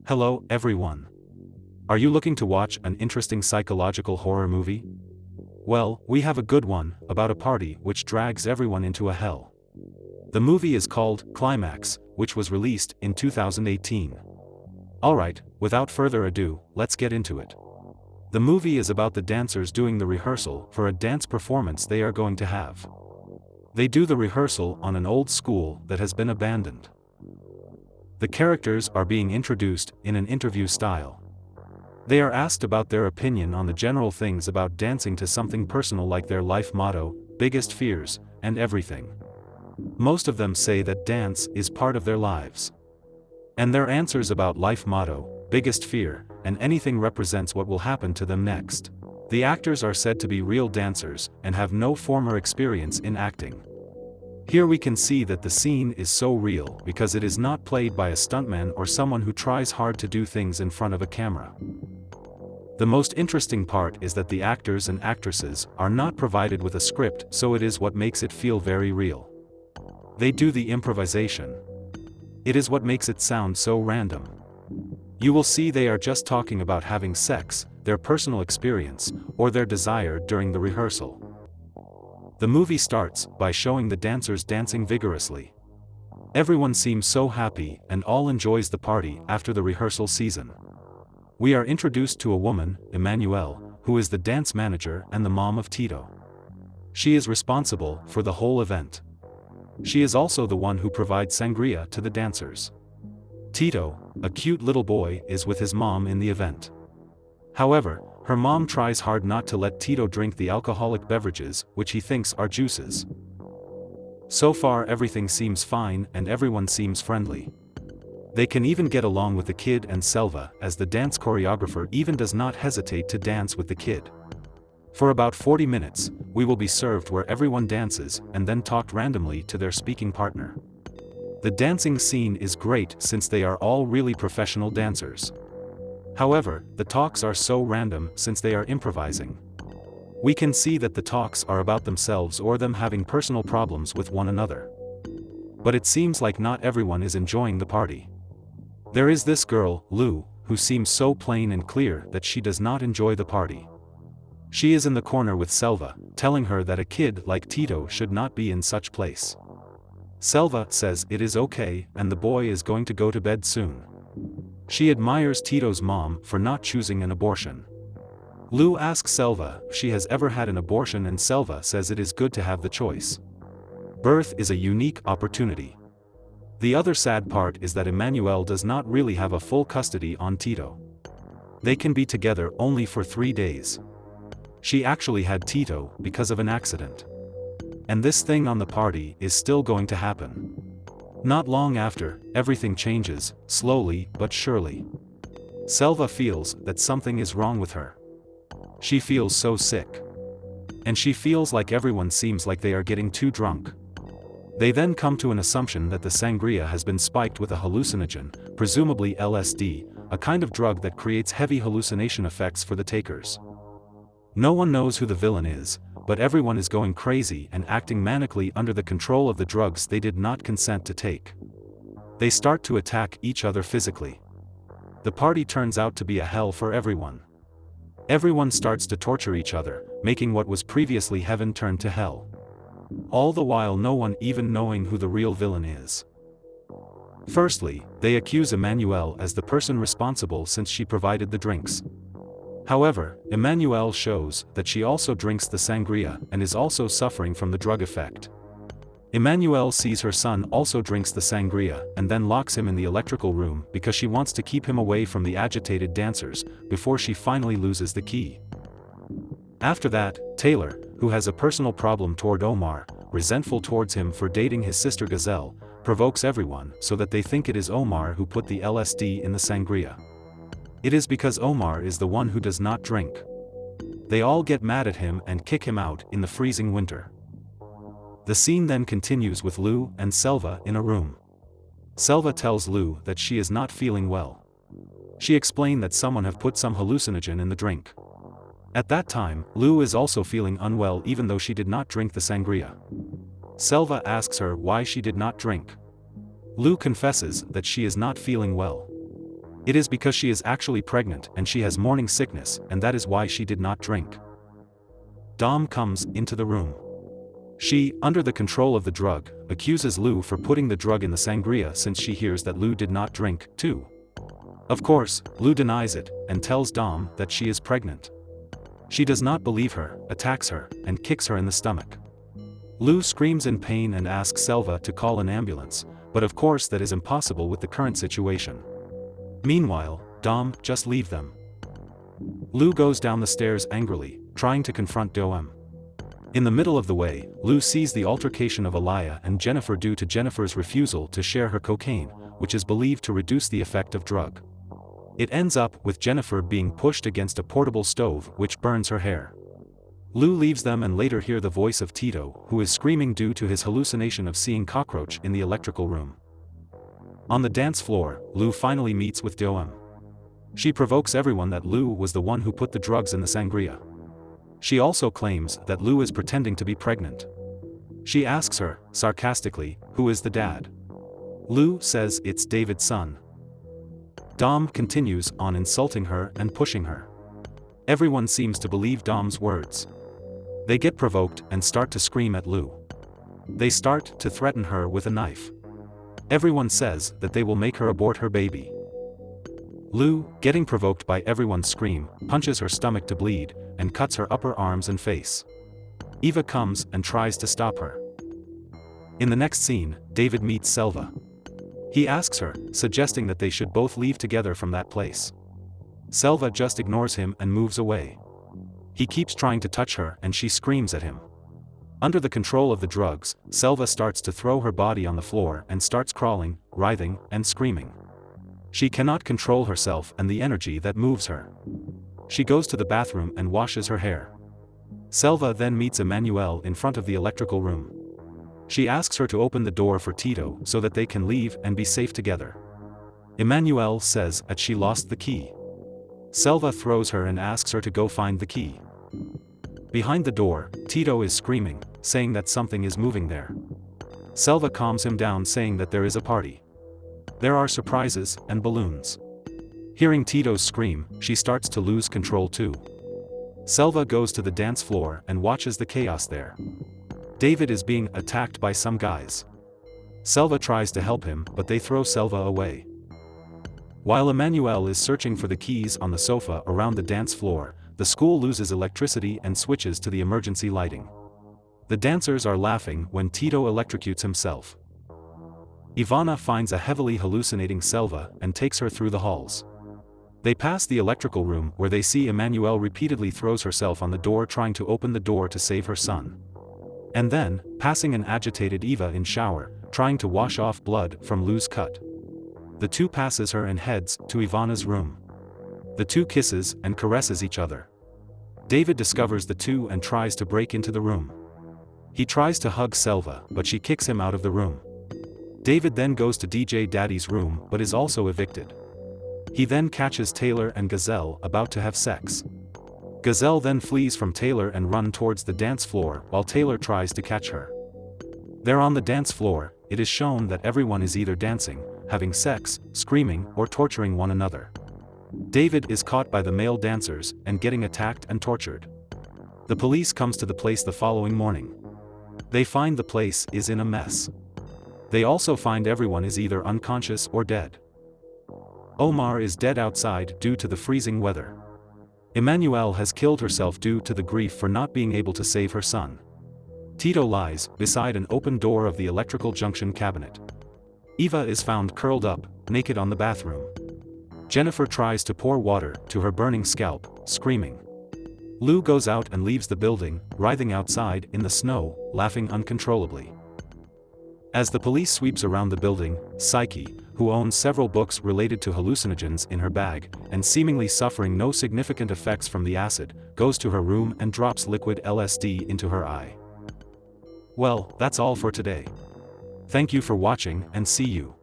Hello, everyone. Are you looking to watch an interesting psychological horror movie? Well, we have a good one, about a party which drags everyone into a hell. The movie is called Climax, which was released in 2018. Alright, without further ado, let's get into it. The movie is about the dancers doing the rehearsal for a dance performance they are going to have. They do the rehearsal on an old school that has been abandoned. The characters are being introduced in an interview style. They are asked about their opinion on the general things about dancing to something personal like their life motto, biggest fears, and everything. Most of them say that dance is part of their lives. And their answers about life motto, biggest fear, and anything represents what will happen to them next. The actors are said to be real dancers and have no former experience in acting. Here we can see that the scene is so real because it is not played by a stuntman or someone who tries hard to do things in front of a camera. The most interesting part is that the actors and actresses are not provided with a script, so it is what makes it feel very real. They do the improvisation. It is what makes it sound so random. You will see they are just talking about having sex, their personal experience, or their desire during the rehearsal. The movie starts by showing the dancers dancing vigorously. Everyone seems so happy and all enjoys the party after the rehearsal season. We are introduced to a woman, Emmanuelle, who is the dance manager and the mom of Tito. She is responsible for the whole event. She is also the one who provides sangria to the dancers. Tito, a cute little boy, is with his mom in the event. However, her mom tries hard not to let Tito drink the alcoholic beverages, which he thinks are juices. So far everything seems fine and everyone seems friendly. They can even get along with the kid and Selva, as the dance choreographer even does not hesitate to dance with the kid. For about 40 minutes, we will be served where everyone dances and then talked randomly to their speaking partner. The dancing scene is great since they are all really professional dancers. However, the talks are so random since they are improvising. We can see that the talks are about themselves or them having personal problems with one another. But it seems like not everyone is enjoying the party. There is this girl, Lou, who seems so plain and clear that she does not enjoy the party. She is in the corner with Selva, telling her that a kid like Tito should not be in such place. Selva says it is okay and the boy is going to go to bed soon. She admires Tito's mom for not choosing an abortion. Lou asks Selva if she has ever had an abortion and Selva says it is good to have the choice. Birth is a unique opportunity. The other sad part is that Emmanuelle does not really have a full custody on Tito. They can be together only for 3 days. She actually had Tito because of an accident. And this thing on the party is still going to happen. Not long after, everything changes, slowly but surely. Selva feels that something is wrong with her. She feels so sick. And she feels like everyone seems like they are getting too drunk. They then come to an assumption that the sangria has been spiked with a hallucinogen, presumably LSD, a kind of drug that creates heavy hallucination effects for the takers. No one knows who the villain is, but everyone is going crazy and acting manically under the control of the drugs they did not consent to take. They start to attack each other physically. The party turns out to be a hell for everyone. Everyone starts to torture each other, making what was previously heaven turn to hell. All the while no one even knowing who the real villain is. Firstly, they accuse Emmanuelle as the person responsible since she provided the drinks. However, Emmanuelle shows that she also drinks the sangria and is also suffering from the drug effect. Emmanuelle sees her son also drinks the sangria and then locks him in the electrical room because she wants to keep him away from the agitated dancers before she finally loses the key. After that, Taylor, who has a personal problem toward Omar, resentful towards him for dating his sister Gazelle, provokes everyone so that they think it is Omar who put the LSD in the sangria. It is because Omar is the one who does not drink. They all get mad at him and kick him out in the freezing winter. The scene then continues with Lou and Selva in a room. Selva tells Lou that she is not feeling well. She explained that someone have put some hallucinogen in the drink. At that time, Lou is also feeling unwell even though she did not drink the sangria. Selva asks her why she did not drink. Lou confesses that she is not feeling well. It is because she is actually pregnant and she has morning sickness, and that is why she did not drink. Dom comes into the room. She, under the control of the drug, accuses Lou for putting the drug in the sangria since she hears that Lou did not drink, too. Of course, Lou denies it, and tells Dom that she is pregnant. She does not believe her, attacks her, and kicks her in the stomach. Lou screams in pain and asks Selva to call an ambulance, but of course that is impossible with the current situation. Meanwhile, Dom just leave them. Lou goes down the stairs angrily, trying to confront Dom. In the middle of the way, Lou sees the altercation of Aliyah and Jennifer due to Jennifer's refusal to share her cocaine, which is believed to reduce the effect of drug. It ends up with Jennifer being pushed against a portable stove which burns her hair. Lou leaves them and later hear the voice of Tito, who is screaming due to his hallucination of seeing cockroach in the electrical room. On the dance floor, Lou finally meets with Dom. She provokes everyone that Lou was the one who put the drugs in the sangria. She also claims that Lou is pretending to be pregnant. She asks her, sarcastically, who is the dad. Lou says it's David's son. Dom continues on insulting her and pushing her. Everyone seems to believe Dom's words. They get provoked and start to scream at Lou. They start to threaten her with a knife. Everyone says that they will make her abort her baby. Lou, getting provoked by everyone's scream, punches her stomach to bleed, and cuts her upper arms and face. Eva comes and tries to stop her. In the next scene, David meets Selva. He asks her, suggesting that they should both leave together from that place. Selva just ignores him and moves away. He keeps trying to touch her and she screams at him. Under the control of the drugs, Selva starts to throw her body on the floor and starts crawling, writhing, and screaming. She cannot control herself and the energy that moves her. She goes to the bathroom and washes her hair. Selva then meets Emmanuel in front of the electrical room. She asks her to open the door for Tito so that they can leave and be safe together. Emmanuel says that she lost the key. Selva throws her and asks her to go find the key. Behind the door, Tito is screaming, saying that something is moving there. Selva calms him down saying that there is a party. There are surprises and balloons. Hearing Tito's scream, she starts to lose control too. Selva goes to the dance floor and watches the chaos there. David is being attacked by some guys. Selva tries to help him but they throw Selva away. While Emmanuel is searching for the keys on the sofa around the dance floor, the school loses electricity and switches to the emergency lighting. The dancers are laughing when Tito electrocutes himself. Ivana finds a heavily hallucinating Selva and takes her through the halls. They pass the electrical room where they see Emmanuel repeatedly throws herself on the door trying to open the door to save her son. And then, passing an agitated Eva in shower, trying to wash off blood from Lou's cut. The two passes her and heads to Ivana's room. The two kisses and caresses each other. David discovers the two and tries to break into the room. He tries to hug Selva but she kicks him out of the room. David then goes to DJ Daddy's room but is also evicted. He then catches Taylor and Gazelle about to have sex. Gazelle then flees from Taylor and runs towards the dance floor while Taylor tries to catch her. There on the dance floor, it is shown that everyone is either dancing, having sex, screaming, or torturing one another. David is caught by the male dancers and getting attacked and tortured. The police comes to the place the following morning. They find the place is in a mess. They also find everyone is either unconscious or dead. Omar is dead outside due to the freezing weather. Emmanuel has killed herself due to the grief for not being able to save her son. Tito lies beside an open door of the electrical junction cabinet. Eva is found curled up, naked on the bathroom. Jennifer tries to pour water to her burning scalp, screaming. Lou goes out and leaves the building, writhing outside in the snow, laughing uncontrollably. As the police sweeps around the building, Psyche, who owns several books related to hallucinogens in her bag, and seemingly suffering no significant effects from the acid, goes to her room and drops liquid LSD into her eye. Well, that's all for today. Thank you for watching and see you.